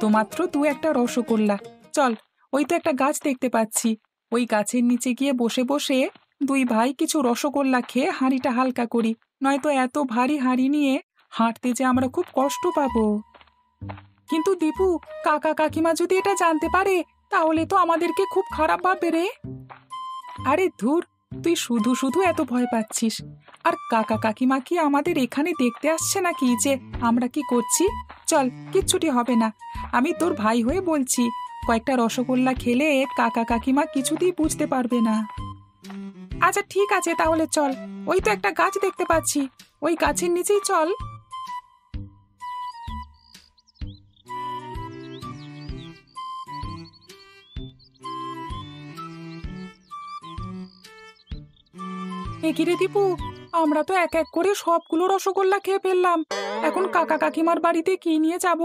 তো মাত্র দু একটা রসগোল্লা। চল, ওই তো একটা গাছ দেখতে পাচ্ছি, ওই গাছের নিচে গিয়ে বসে বসে দুই ভাই কিছু রসগোল্লা খেয়ে হাঁড়িটা হালকা করি, নয়তো এত ভারী হাঁড়ি নিয়ে হাঁটতে যে আমরা খুব কষ্ট পাবো। কিন্তু দীপু, কাকা কাকিমা যদি এটা জানতে পারে তাহলে তো আমাদেরকে খুব খারাপ ভাববে রে। আরে ধুর, তুই শুধু শুধু এত ভয় পাচ্ছিস। আর কাকা কাকিমা কি আমাদের এখানে দেখতে আসছে নাকি যে আমরা কি করছি? চল, কিচ্ছুটি হবে না। আমি তোর ভাই হয়ে বলছি, কয়েকটা রসগোল্লা খেলে কাকা কাকিমা কিছুতেই বুঝতে পারবে না। আচ্ছা ঠিক আছে, তাহলে চল। ওই তো একটা গাছ দেখতে পাচ্ছি, ওই গাছের নিচেই চল। এগিরে দীপু, আমরা তো এক এক করে সবগুলো রসগোল্লা খেয়ে ফেললাম। এখন কাকা কাকিমার বাড়িতে কি নিয়ে যাব?